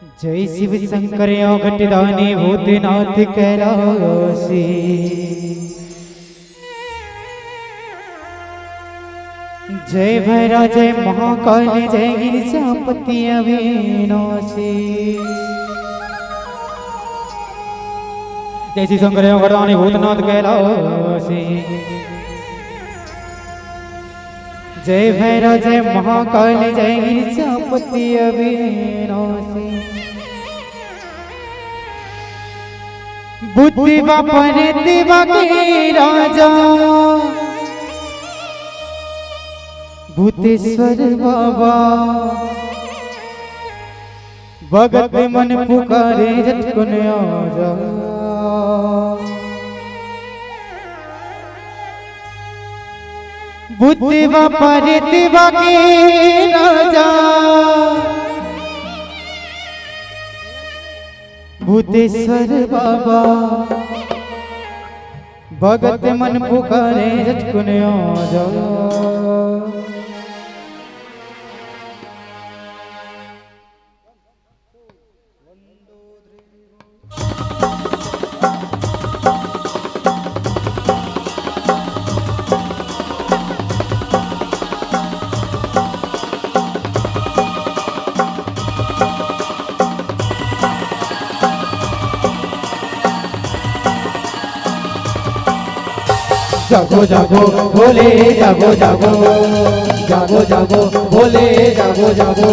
जय शिव शंकर घटदानी भूतनाथ कैलासी। जय भैरा जय महाकाल जय गिरिजापति अविनाशी। जय शिव शंकर घटदानी भूतनाथ कैलासी। जय भैरा जय महाकाल जय गिरिजापति अविनाशी। बुद्धि बापर दिवा के राजा भूतेश्वर बाबा भगत मन पुकारे झटकन आजा। बुद्धि बापर दिवा के राजा भूतेश्वर बाबा भगत मन पुकारे झटकन आजा। जागो जागो भोले जागो जागो जागो जागो भोले जागो जागो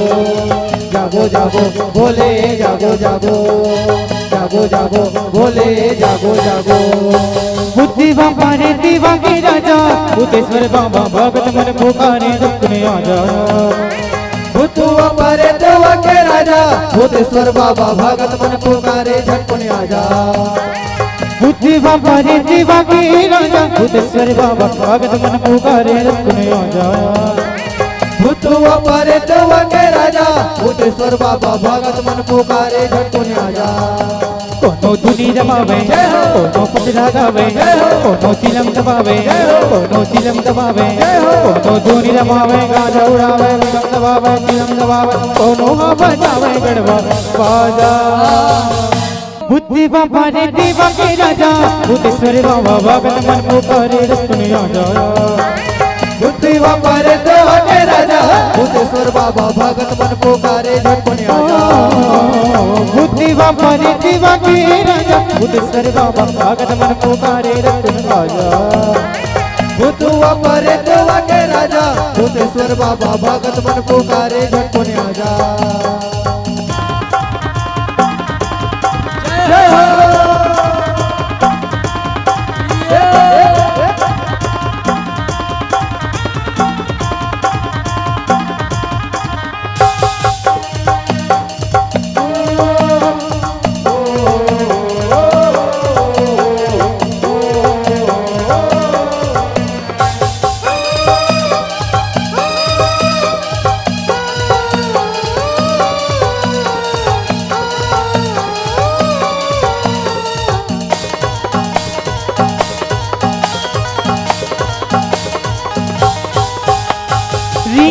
जागो जागो भोले जागो जागो जागो जागो भोले जागो जागो। बुद्धि बाबा रे दिवा के राजा भूतेश्वर बाबा भगत मन पुकारे झटकन आजा। बुद्धि बाबा रे दिवा के राजा भूतेश्वर बाबा भगत मन पुकारे झटकन आजा। बुद्धि बाबा रे दिवा के राजा भूतेश्वर बाबा भगत मन पुकारे झटकन आजा। बुद्धि बाबा रे दिवा के राजा भूतेश्वर बाबा भगत मन पुकारे झटकन आजा। कोनो धुनी जमावे कोनो पचरा गावे कोनो चिलम दबावे कोनो चिलम दबावे कोनो धुनी जमावे गाजा उड़ावे चिलम दबावे चिलम दबावे कोनो बजावे गड़बा बाजा। बुद्धि बाबा रे दिवा के राजा भूतेश्वर बाबा भगत मन पुकारे झटकन आजा। बुद्धि बाबा रे दिवा के राजा भूतेश्वर बाबा भगत मन पुकारे झटकन आजा। बुद्धि बाबा रे दिवा के राजा भूतेश्वर बाबा भगत मन पुकारे झटकन आजा। बुद्धि बाबा रे दिवा के राजा भूतेश्वर बाबा भगत मन पुकारे झटकन आजा। जय हो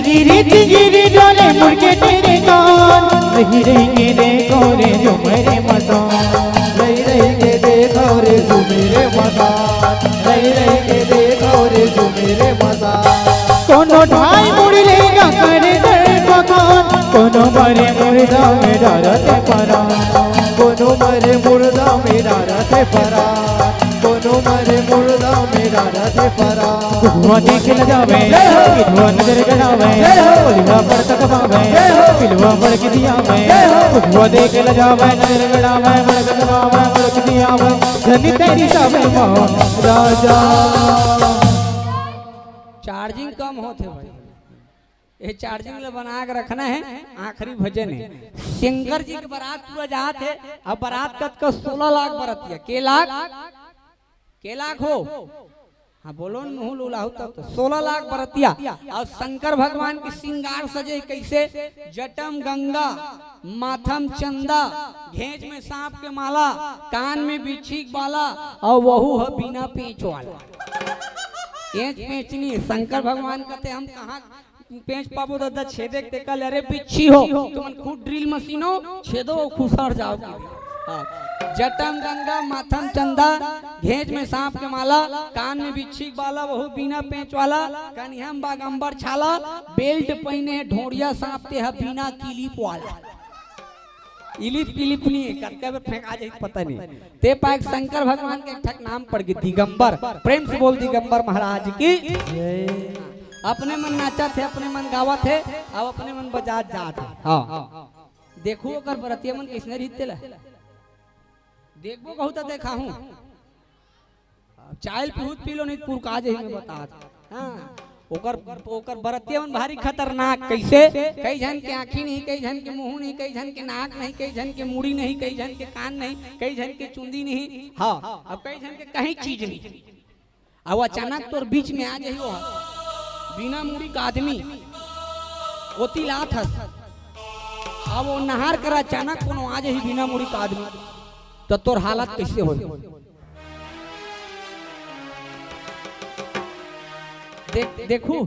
गिरी गिरी डोले मुर्गे तेरे कान रही रही के देखो रे जो मेरे मसान। रही रही के देखो रे जो मेरे मसान। रही रही के देखो रे जो मेरे मसान। कोनो ढाई मुड़ लेगा करे दर मकान कोनो मरे मुर्दा मेरा रते परा। कोनो मरे मुर्दा मेरा रथे परा। कोनो मरे मुर्दा मेरा रथे परा। धुआं देख ल जावे धुआं नजर गड़ावे पिलवा पर तक पावे पिलवा पर किसिया में धुआं देख ल जावे नजर गड़ावे मड़क दबावे मड़क दिया में धनी तेरी सब मां राजा। चार्जिंग कम होते भाई ये चार्जिंग ले बना के रखना है। आखिरी भजन है शंकर जी की बारात पूरा जात है। अब बारात का 16 लाख बरतिया के लाख हो। हाँ बोलो मुँह लुलाहू तब तो 16 लाख बरतिया। और शंकर भगवान की श्रृंगार सजे कैसे जटम गंगा माथम चंदा घेंच में सांप के माला कान में बिच्छी बाला और वहू है बिना पेच वाला। पेचनी शंकर भगवान कहते हम कहाँ पेंच पाबो दादा छेदे ते कल अरे बिच्छी हो तुमन खुद ड्रिल मशीनो छेदो खुसर जाओ हां जटम गंगा माथम चंदा घेज में सांप के माला कान में बिच्छी वाला बहु बिना पेंच वाला कन्हम बागंबर छाला बेल्ट पहने ढोड़िया सांप ते है बिना किलिप वाला इलिप किलिप नहीं कत्ते पे फेंका जाए पता नहीं ते पाक शंकर भगवान के ठक नाम पड़ गई दिगंबर प्रेम से बोल दिगंबर महाराज की अपने मन नाचा थे अपने मन गावा थे अब अपने मन बजा जा थे हाँ देखो अगर बरतिया मन किसने रीते ला देखबो कहू तो देखा हूँ चाय पीहूत पी लो नहीं पुरका जे में बता हाँ ओकर ओकर बरतिया मन भारी खतरनाक कैसे कई जन के आँखी नहीं कई जन के मुंह नहीं कई जन के नाक नहीं कई जन के मुड़ी नहीं कई जन के कान नहीं कई जन के चुंदी नहीं हाँ अब कई जन के कहीं चीज नहीं अब अचानक तोर बीच में आ जाई वो बिना मुड़ी का आदमी ओती लात हस अब वो नहार कर अचानक कोनो आ जाई बिना मुड़ी का आदमी तो तोर हालत कैसे हो देखू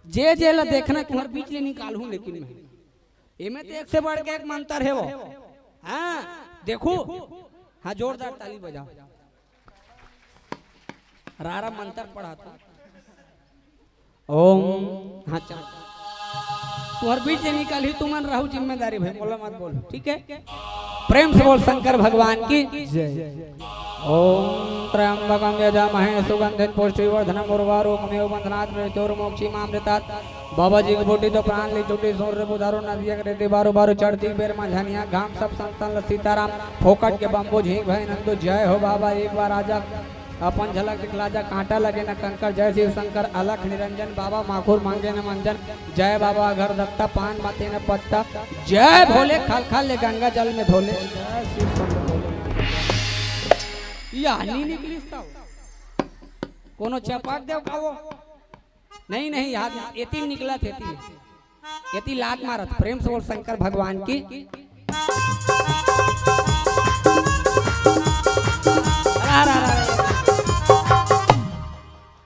जे जे ला देखना तुम्हारे बीच ले निकाल हूं लेकिन मैं इमे तो एक से बढ़ के एक मंत्र है वो हाँ देखू हाँ जोरदार ताली बजाओ रारा मंत्र पढ़ा था ओम हाँ चल तुम्हारे बीच से निकाल ही तुमन रहू जिम्मेदारी भाई बोला मत बोल ठीक है प्रेम से बोल शंकर भगवान की ओम त्र्यंबकं यजामहे सुगंधिं पुष्टिवर्धनम् उर्वारुकमेव बन्धनात् मृत्योर्मोक्षीमामृतात् बाबा जी की बूटी तो प्राण ली टूटी सूर्य बुधारो नदिया के बारो बारो चढ़ती बेर मझनिया घाम सब संतन सीताराम फोकट के बम्बो झींक भय नंदो जय हो बाबा एक बार आजा अपन झलक दिखला जा कांटा लगे न कंकर जय शिव शंकर अलख निरंजन बाबा माखुर मांगे न मंजन जय बाबा घर दत्ता पान माते न पत्ता जय भोले खाल खाल ले गंगा जल में धोले जय शिव शंकर नहीं निकली कोनो चपाक देव खाओ नहीं नहीं याद एती निकला थे एती लात मारत प्रेम से बोल शंकर भगवान की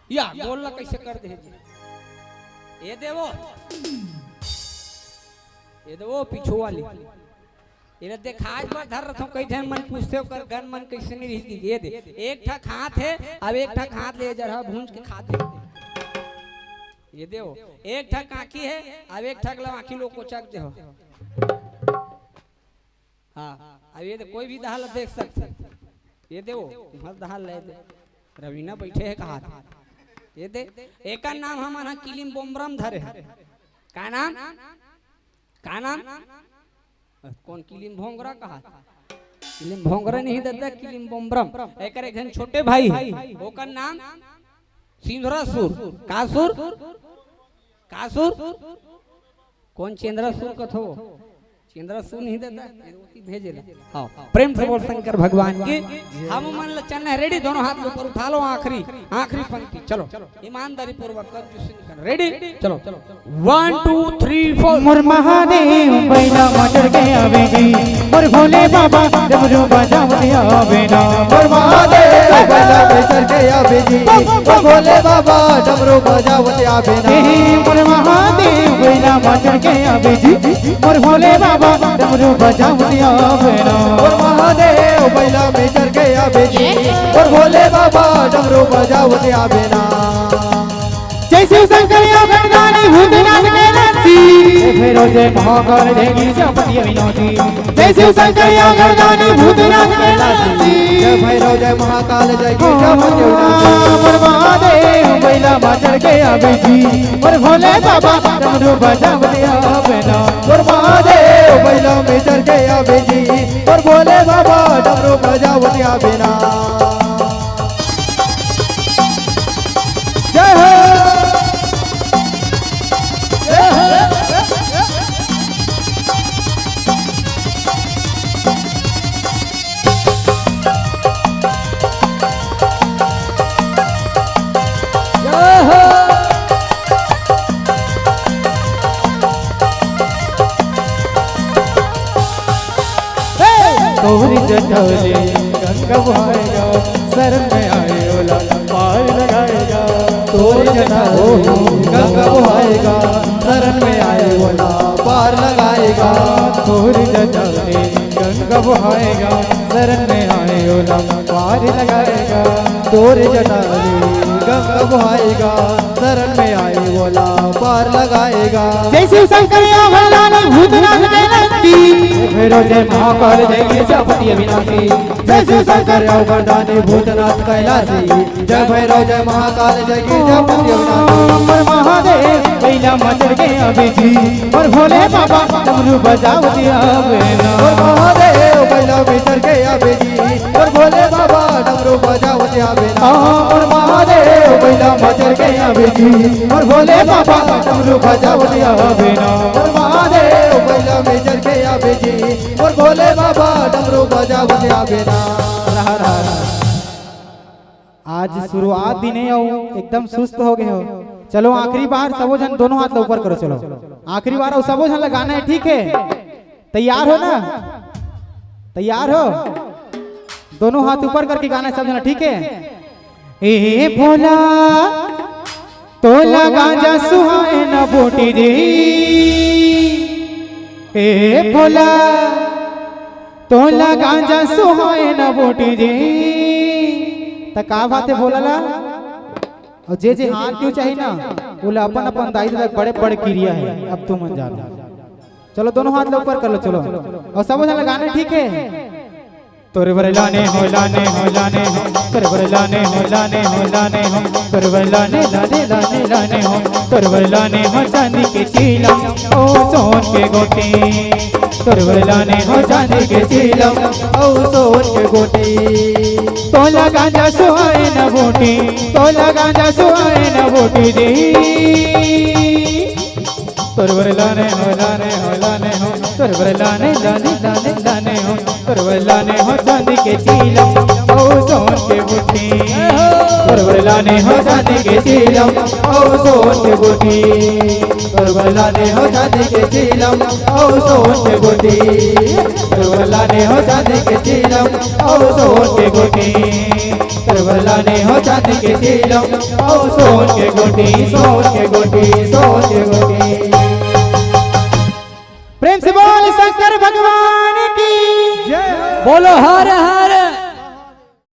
या बोलना कैसे कर दे ये देवो पीछू वाली ये देखाज पर धर रखो कई जन मन पूछते हो कर गन मन कैसे नहीं रही ये दे एक ठक हाथ है अब एक ठक हाथ ले जरा भूंज के खाते ये देओ एक ठक आंखी है अब एक ठक ला आंखी लोग को चक दे हो हाँ अब ये कोई भी दहाल देख सकते ये देओ मत दहाल ले दे रवीना बैठे है कहा ये दे एक का नाम हमारा किलिम बोम्बरम धरे का नाम कौन किलिम भोंगरा कहा किलिम भोंगरा नहीं देता किलिम बोम्बरम एक एक जन छोटे भाई ओकर नाम सिंधरासुर कासुर कौन चंद्रासुर कथो चंद्रासुर नहीं देता भेजे हाँ प्रेम से बोल शंकर भगवान की हम मन ल चलना है रेडी दोनों हाथ ऊपर उठा लो आखिरी पंक्ति चलो ईमानदारी पूर्वक रेडी चलो 1 2 3 4 मोर महादेव बैला मटर के आवे जी मोर भोले बाबा डमरू बजावते आवे ना मोर महादेव बैला मटर के आवे जी मोर भोले बाबा डमरू बजावते आवे ना मोर महादेव बैला मटर के आवे जी मोर भोले बाबा डमरू बजावते आवे ना मोर महादेव बैला मटर के आवे जी मोर भोले बाबा डमरू बजावते आवे ना जय शिव शंकर या गणगानी भूतनाथ के नाथी फेरो जय महाकाल देगी जपति विनोदी जय शिव शंकर या गणगानी भूतनाथ के नाथी जय भैरव जय महाकाल जय जपति मोर महादेव बैला माचर के आवे जी मोर भोले बाबा डमरू बजावते आवे ना मोर महादेव बैला मटर के आवे जी मोर भोले बाबा डमरू बजावते आवे ना जय हो तोहरी जटौले गंगा बहाएगा शरण में आए ओला पार लगाएगा तोर जटा गंगा बहाएगा शरण में आए बोला पार लगाएगा तोर जटा रे गंगा बहाएगा शरण में आए ओला पार लगाएगा तोर जटा गंगा बहाएगा शरण में आए बोला पार लगाएगा जय शिव शंकर भगवान भूतनाथ कैलाशी भैरव जय महाकाल जय गिरिजापति अविनाशी जय शिव शंकर अवगदानी भूतनाथ कैलाशी जय भैरव जय महाकाल जय गिरिजापति अविनाशी और महादेव कैला मचर के अभी जी और भोले बाबा डमरू बजाओ दिया बेना और महादेव कैला भीतर के आबे जी और भोले बाबा डमरू बजाओ दिया बेना और महादेव कैला मचर के अभी जी और भोले बाबा डमरू बजाओ दिया बेना और महादेव कैला भीतर के आबे जी और भोले बाबा डमरू बजाओ दिया बेना आज शुरुआत दिन है एकदम सुस्त हो गए हो चलो आखिरी बार सबो जन दोनों हाथ ऊपर करो चलो आखिरी बार सबो जन लगाना है ठीक है तैयार हो ना तैयार हो दोनों हाथ ऊपर करके गाना सब जना ठीक है ए भोला तो लगा जा सुहाए न बोटी रे ए भोला तो लगा जा सुहाए न बोटी रे त का बात है बोला ला और जे हाथ क्यों चाहिए ना बोला अपन अपन दायित्व बड़े बड़े क्रिया है अब तुम मन जानो चलो दोनों हाथ ऊपर कर लो चलो और सब जन लगाने ठीक है तोरे बर लाने हो लाने हो लाने हो तोरे बर लाने हो लाने हो लाने हो तोरे बर लाने लाने लाने लाने हो तोरे बर लाने हो चांदी के चीलम ओ सोन के गोटी तोरे बर लाने हो चांदी के चीलम ओ सोन के गोटी तोला गांजा सुहाए न बोटी तोला गांजा सुहाए न बोटी दी तोरवर लाने हो लाने हो लाने हो तोरवर लाने लाने लाने लाने हो तोरवर लाने हो चांदी के चीलम ओ सोन के बूटी तोरवर लाने हो चांदी के चीलम ओ सोन के बूटी तोरवर लाने हो चांदी के चीलम ओ सोन के बूटी तोरवर लाने हो चांदी के चीलम ओ सोन के बूटी तोरवर लाने हो चांदी के चीलम ओ सोन के गोटी सोन के गोटी सोन के गोटी प्रेम से बोल शंकर भगवान की बोलो हर हर